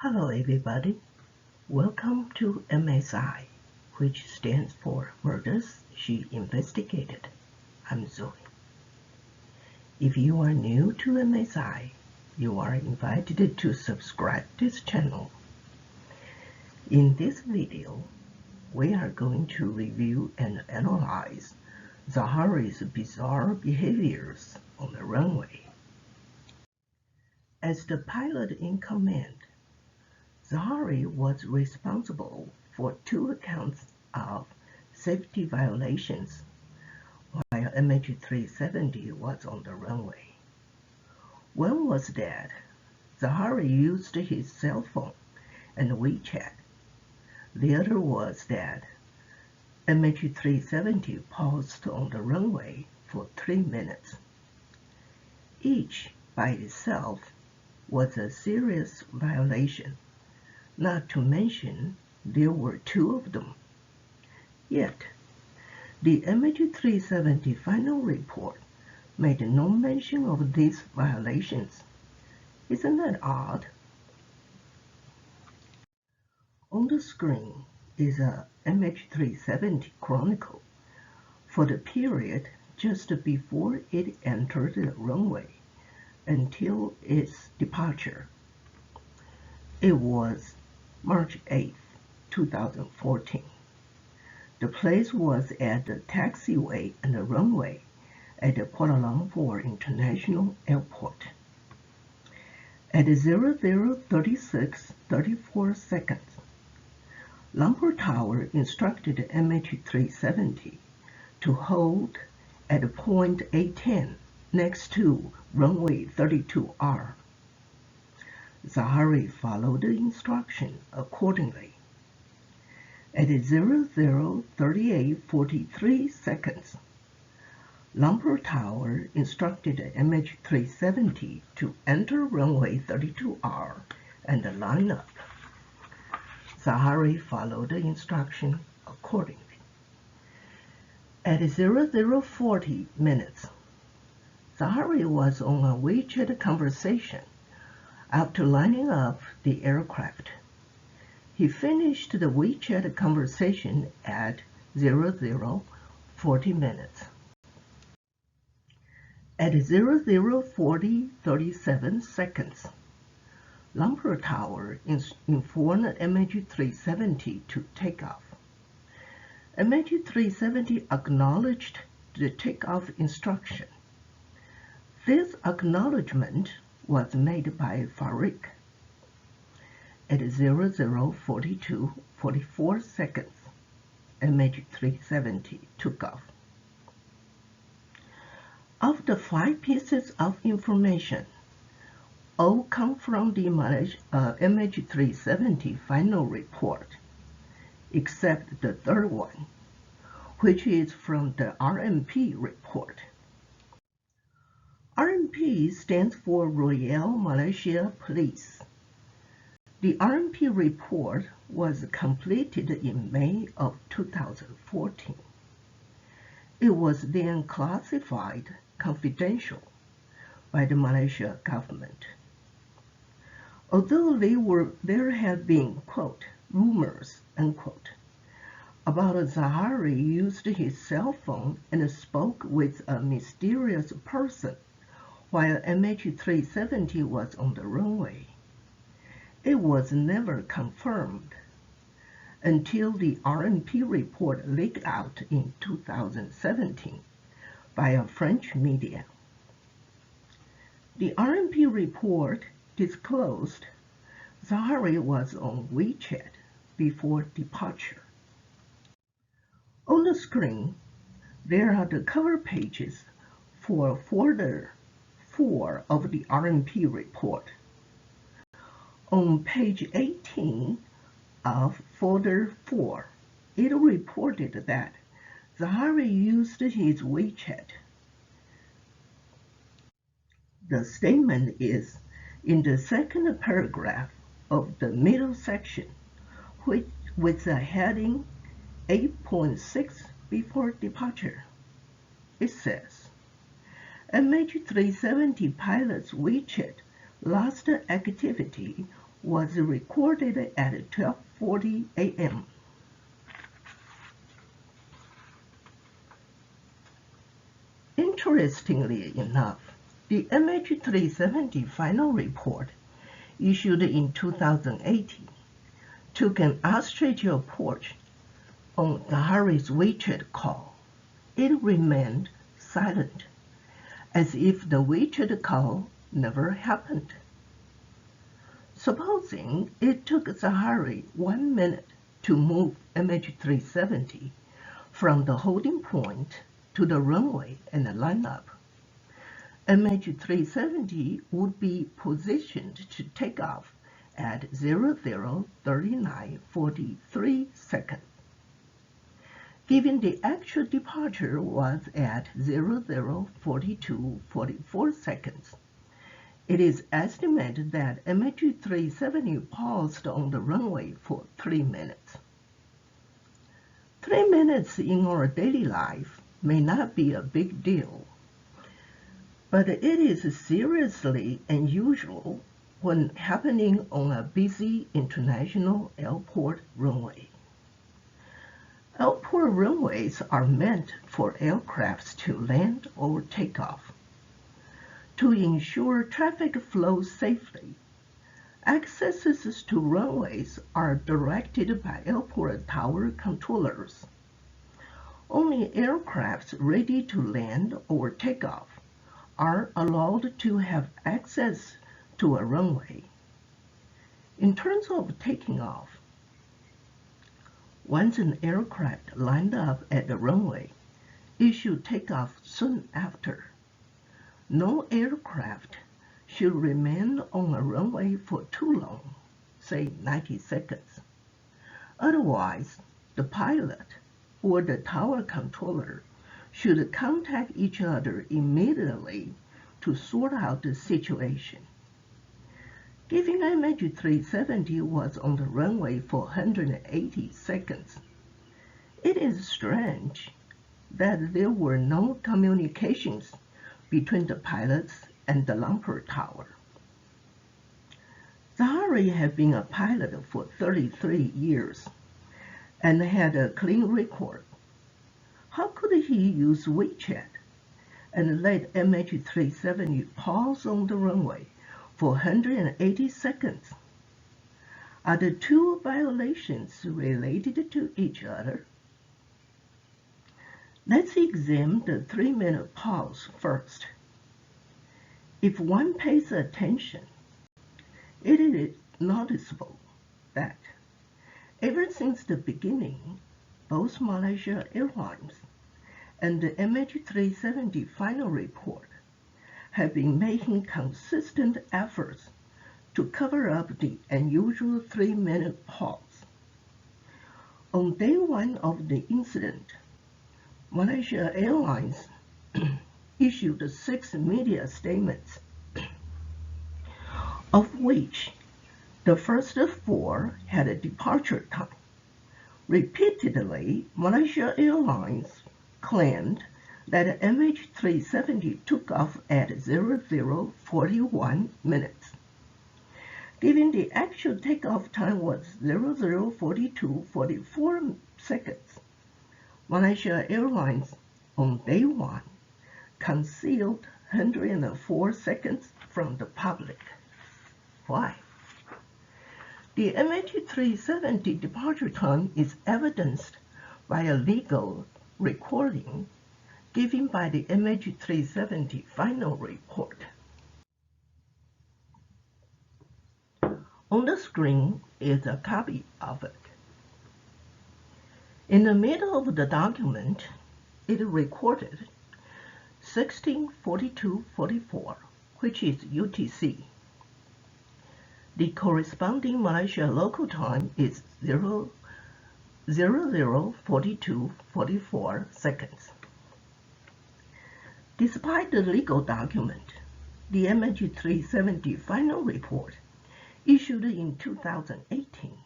Hello everybody, welcome to MSI, which stands for Murders She Investigated. I'm Zoe. If you are new to MSI, you are invited to subscribe this channel. In this video, we are going to review and analyze Zaharie's bizarre behaviors on the runway. As the pilot in command, Zaharie was responsible for 2 accounts of safety violations while Mh370 was on the runway. One was that Zaharie used his cell phone and WeChat. The other was that Mh370 paused on the runway for 3 minutes. Each by itself was a serious violation. Not to mention, there were 2 of them. Yet, the Mh370 final report made no mention of these violations. Isn't that odd? On the screen is a Mh370 Chronicle for the period just before it entered the runway until its departure. It was March 8, 2014. The place was at the taxiway and the runway at the Kuala Lumpur International Airport. At 00:36:34 seconds, Lumpur Tower instructed Mh370 to hold at point 810 next to runway 32R. Zaharie followed the instruction accordingly. At 00:38:43 seconds, Lumpur Tower instructed Mh370 to enter runway 32R and line up. Zaharie followed the instruction accordingly. At 00:40 minutes, Zaharie was on a WeChat conversation after lining up the aircraft. He finished the WeChat conversation at 00:40 minutes. At 00:40:37 seconds, Lumpur Tower informed Mh370 to take off. Mh370 acknowledged the takeoff instruction. This acknowledgement was made by Farik. At 00:42:44 seconds, Mh370 took off. Of the 5 pieces of information, all come from the Mh370 final report, except the third one, which is from the RMP report. RMP stands for Royal Malaysia Police. The RMP report was completed in May of 2014. It was then classified confidential by the Malaysia government. Although there had been, quote, rumors, unquote, about Zaharie used his cell phone and spoke with a mysterious person while Mh370 was on the runway, it was never confirmed until the RMP report leaked out in 2017 by a French media. The RMP report disclosed Zaharie was on WeChat before departure. On the screen, there are the cover pages for folder 4 of the RMP report. On page 18 of folder 4, it reported that Zaharie used his WeChat. The statement is in the second paragraph of the middle section, with the heading 8.6 before departure. It says, Mh370 pilot's WeChat last activity was recorded at 12:40 a.m. Interestingly enough, the Mh370 final report, issued in 2018, took an ostrich approach on Zaharie's WeChat call. It remained silent, as if the WeChat call never happened. Supposing it took Zaharie 1 minute to move Mh370 from the holding point to the runway and line up, Mh370 would be positioned to take off at 00:39:43 seconds. Given the actual departure was at 00:42:44 seconds, it is estimated that Mh370 paused on the runway for 3 minutes. 3 minutes in our daily life may not be a big deal, but it is seriously unusual when happening on a busy international airport runway. Airport runways are meant for aircraft to land or take off. To ensure traffic flows safely, accesses to runways are directed by airport tower controllers. Only aircraft ready to land or take off are allowed to have access to a runway. In terms of taking off, once an aircraft lined up at the runway, it should take off soon after. No aircraft should remain on a runway for too long, say 90 seconds. Otherwise, the pilot or the tower controller should contact each other immediately to sort out the situation. Given Mh370 was on the runway for 180 seconds, it is strange that there were no communications between the pilots and the Lampert Tower. Zaharie had been a pilot for 33 years and had a clean record. How could he use WeChat and let Mh370 pause on the runway for 180 seconds? Are the two violations related to each other? Let's examine the 3-minute pause first. If one pays attention, it is noticeable that ever since the beginning, both Malaysia Airlines and the Mh370 final report have been making consistent efforts to cover up the unusual 3-minute pause. On day 1 of the incident, Malaysia Airlines issued 6 media statements, of which the first 4 had a departure time. Repeatedly, Malaysia Airlines claimed that Mh370 took off at 00:41 minutes. Given the actual takeoff time was 00:42:44 seconds, Malaysia Airlines on day 1 concealed 104 seconds from the public. Why? The Mh370 departure time is evidenced by a legal recording given by the Mh370 final report. On the screen is a copy of it. In the middle of the document, it recorded 16:42:44, which is UTC. The corresponding Malaysia local time is 00:42:44 seconds. Despite the legal document, the Mh370 final report, issued in 2018,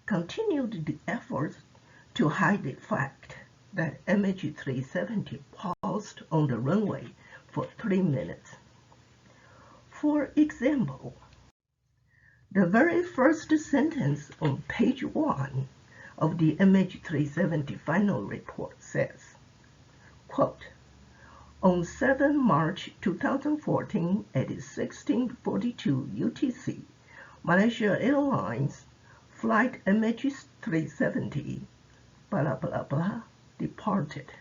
continued the efforts to hide the fact that Mh370 paused on the runway for 3 minutes. For example, The very first sentence on page 1 of the Mh370 final report says, quote, on 7 March 2014 at 16:42 UTC, Malaysia Airlines flight Mh370 blah blah blah departed.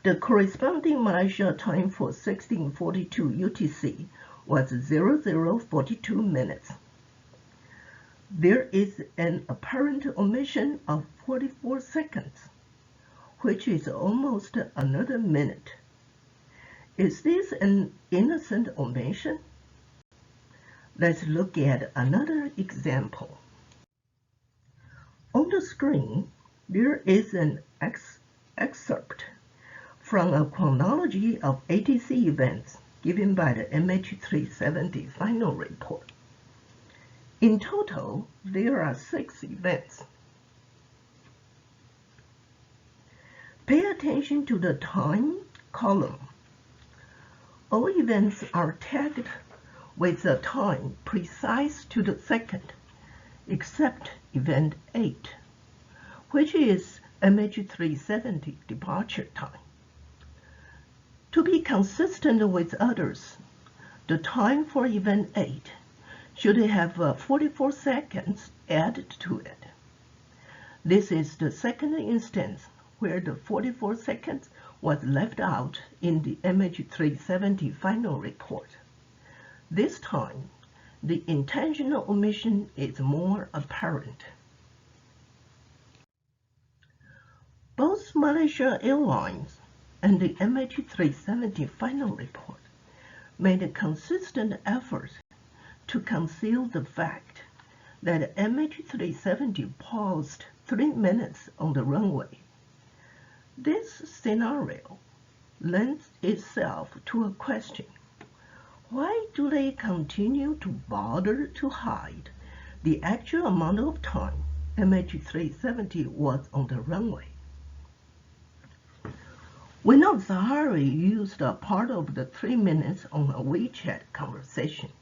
The corresponding Malaysia time for 16:42 UTC was 00:42 minutes. There is an apparent omission of 44 seconds, which is almost another minute. Is this an innocent omission? Let's look at another example. On the screen, there is an excerpt from a chronology of ATC events given by the Mh370 final report. In total, there are 6 events. Pay attention to the time column. All events are tagged with a time precise to the second, except event 8, which is Mh370 departure time. To be consistent with others, the time for event 8 should have 44 seconds added to it. This is the second instance where the 44 seconds was left out in the Mh370 final report. This time, the intentional omission is more apparent. Both Malaysia Airlines and the Mh370 final report made consistent efforts to conceal the fact that Mh370 paused 3 minutes on the runway. This scenario lends itself to a question. Why do they continue to bother to hide the actual amount of time Mh370 was on the runway? We know Zaharie used a part of the 3 minutes on a WeChat conversation.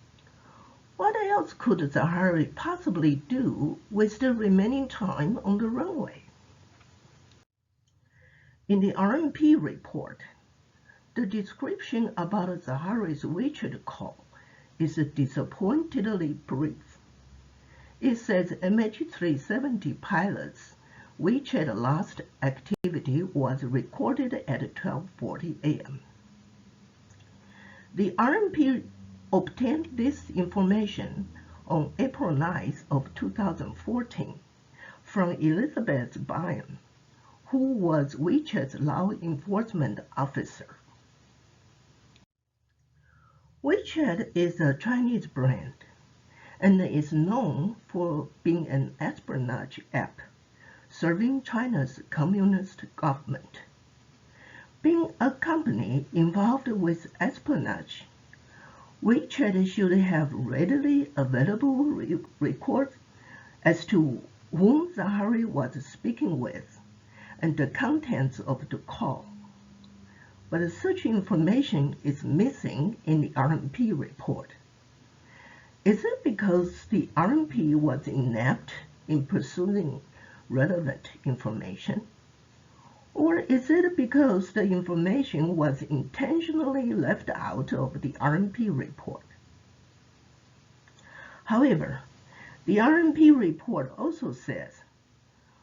What else could Zaharie possibly do with the remaining time on the runway? In the RMP report, the description about Zaharie's WeChat call is disappointingly brief. It says Mh370 pilots' WeChat last activity was recorded at 12:40 a.m. The RMP obtained this information on April 9th of 2014 from Elizabeth Byam, who was WeChat's law enforcement officer. WeChat is a Chinese brand and is known for being an espionage app serving China's communist government. Being a company involved with espionage, WeChat should have readily available records as to whom Zaharie was speaking with and the contents of the call. But such information is missing in the RMP report. Is it because the RMP was inept in pursuing relevant information? Or is it because the information was intentionally left out of the RMP report? However, the RMP report also says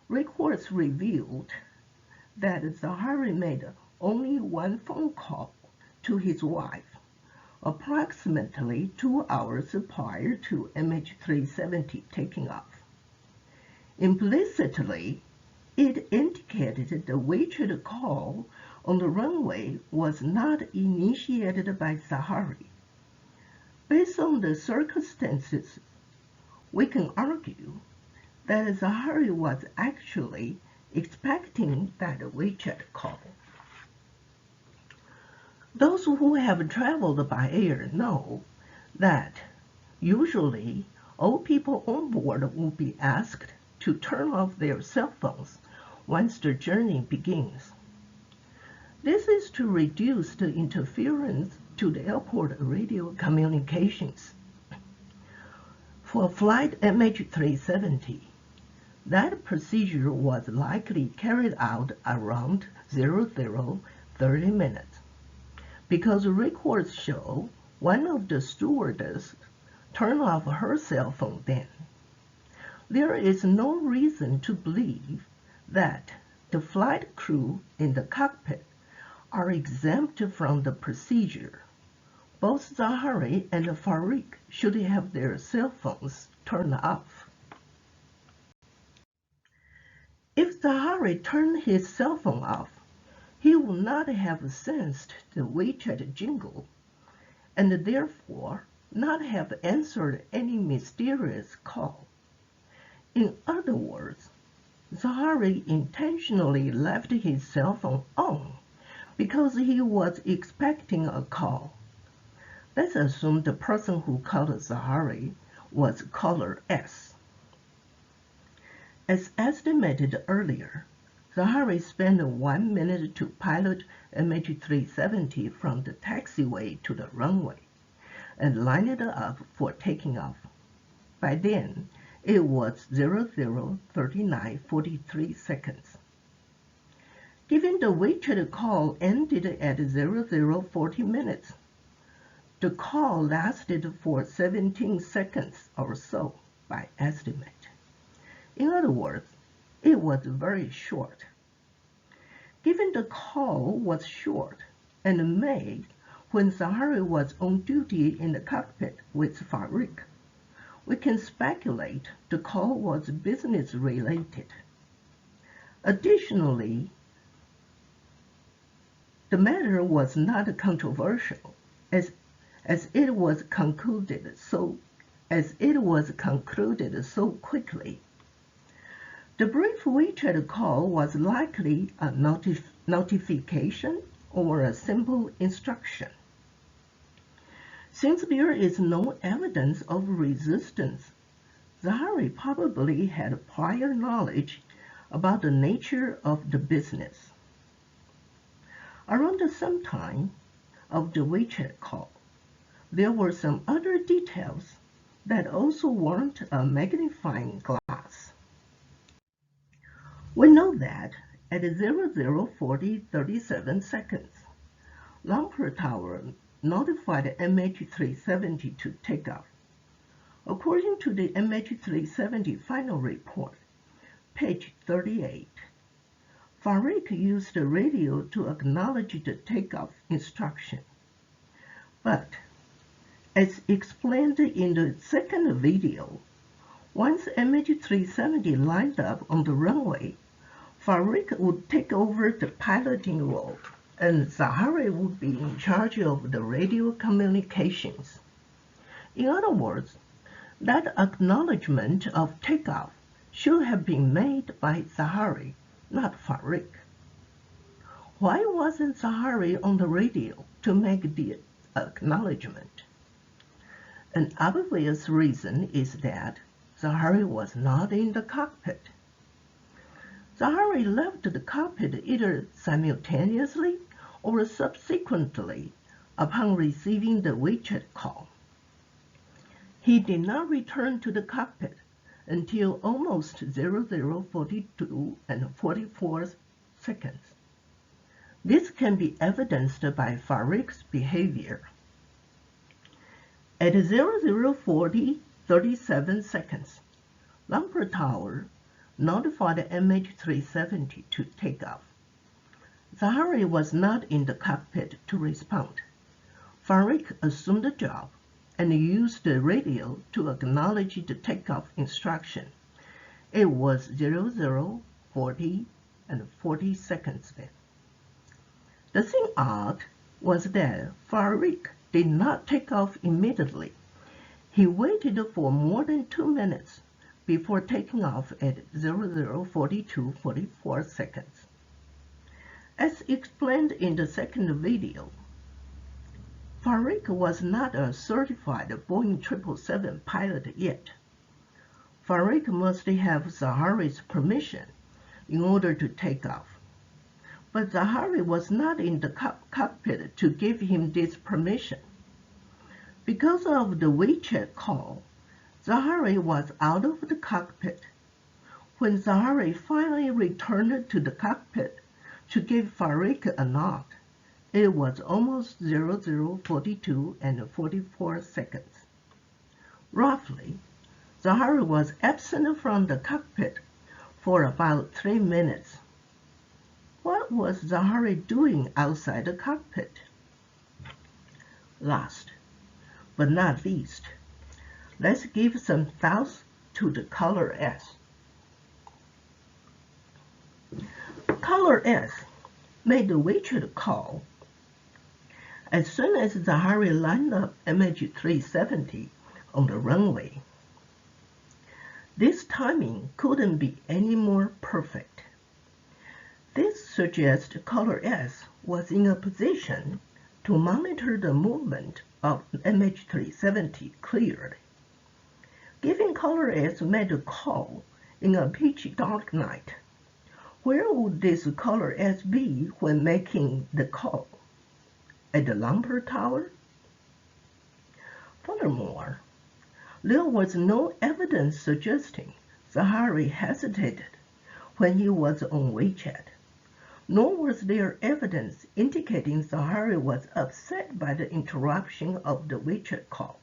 records revealed that Zaharie made only one phone call to his wife, approximately 2 hours prior to Mh370 taking off. Implicitly, it indicated the WeChat call on the runway was not initiated by Zaharie. Based on the circumstances, we can argue that Zaharie was actually expecting that WeChat call. Those who have traveled by air know that usually all people on board will be asked to turn off their cell phones once the journey begins. This is to reduce the interference to the airport radio communications. For flight Mh370, that procedure was likely carried out around 00:30 minutes, because records show one of the stewardesses turned off her cell phone then. There is no reason to believe that the flight crew in the cockpit are exempt from the procedure. Both Zaharie and Farik should have their cell phones turned off. If Zaharie turned his cell phone off, he would not have sensed the WeChat jingle and therefore not have answered any mysterious call. In other words, Zaharie intentionally left his cell phone on because he was expecting a call. Let's assume the person who called Zaharie was caller S. As estimated earlier, Zaharie spent 1 minute to pilot Mh370 from the taxiway to the runway and line it up for taking off. By then, it was 00:39:43 seconds. Given the WeChat call ended at 00:40 minutes, the call lasted for 17 seconds or so by estimate. In other words, it was very short. Given the call was short and made when Zaharie was on duty in the cockpit with Farik, we can speculate the call was business related. Additionally, the matter was not controversial as it was concluded so quickly. The brief WeChat call was likely a notification or a simple instruction. Since there is no evidence of resistance, Zaharie probably had prior knowledge about the nature of the business. Around the same time of the WeChat call, there were some other details that also warrant a magnifying glass. We know that at 00:40:37 seconds, Lamper Tower notified Mh370 to take off. According to the Mh370 final report, page 38, Farik used the radio to acknowledge the takeoff instruction. But, as explained in the second video, once Mh370 lined up on the runway, Farik would take over the piloting role, and Zaharie would be in charge of the radio communications. In other words, that acknowledgement of takeoff should have been made by Zaharie, not Farik. Why wasn't Zaharie on the radio to make the acknowledgement? An obvious reason is that Zaharie was not in the cockpit. Zaharie left the cockpit either simultaneously or subsequently upon receiving the WeChat call. He did not return to the cockpit until almost 00:42 and 44 seconds. This can be evidenced by Farik's behavior. At 00:40:37 seconds, Lamper Tower notified Mh370 to take off. Zaharie was not in the cockpit to respond. Farik assumed the job and used the radio to acknowledge the takeoff instruction. It was 00:40 and 40 seconds then. The thing odd was that Farik did not take off immediately. He waited for more than 2 minutes before taking off at 00:42:44 seconds. As explained in the second video, Farik was not a certified Boeing 777 pilot yet. Farik must have Zaharie's permission in order to take off. But Zaharie was not in the cockpit to give him this permission. Because of the WeChat call, Zaharie was out of the cockpit. When Zaharie finally returned to the cockpit to give Farik a nod, it was almost 00:42 and 44 seconds. Roughly, Zaharie was absent from the cockpit for about 3 minutes. What was Zaharie doing outside the cockpit? Last, but not least, let's give some thoughts to the Caller S. Caller S made the WeChat call as soon as Zaharie lined up Mh370 on the runway. This timing couldn't be any more perfect. This suggests Caller S was in a position to monitor the movement of Mh370 clearly. Given Caller S made a call in a pitch dark night, where would this Caller S be when making the call? At the Lumber Tower? Furthermore, there was no evidence suggesting Zaharie hesitated when he was on WeChat, nor was there evidence indicating Zaharie was upset by the interruption of the WeChat call.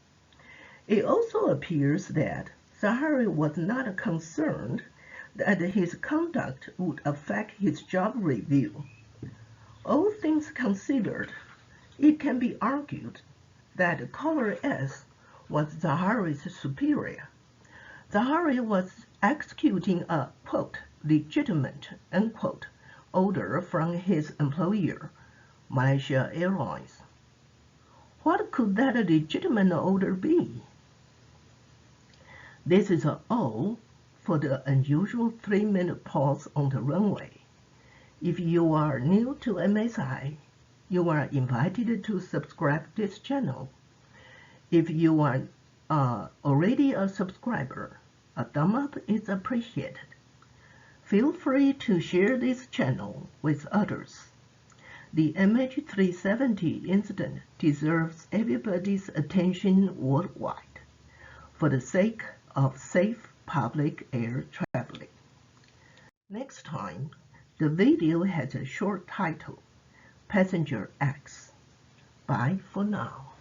It also appears that Zaharie was not concerned that his conduct would affect his job review. All things considered, it can be argued that Caller S was Zaharie's superior. Zaharie was executing a, quote, legitimate, unquote, order from his employer, Malaysia Airlines. What could that legitimate order be? This is all for the unusual 3-minute pause on the runway. If you are new to MSI, you are invited to subscribe to this channel. If you are already a subscriber, a thumb up is appreciated. Feel free to share this channel with others. The Mh370 incident deserves everybody's attention worldwide for the sake of safe public air traveling. Next time, the video has a short title, Passenger X. Bye for now.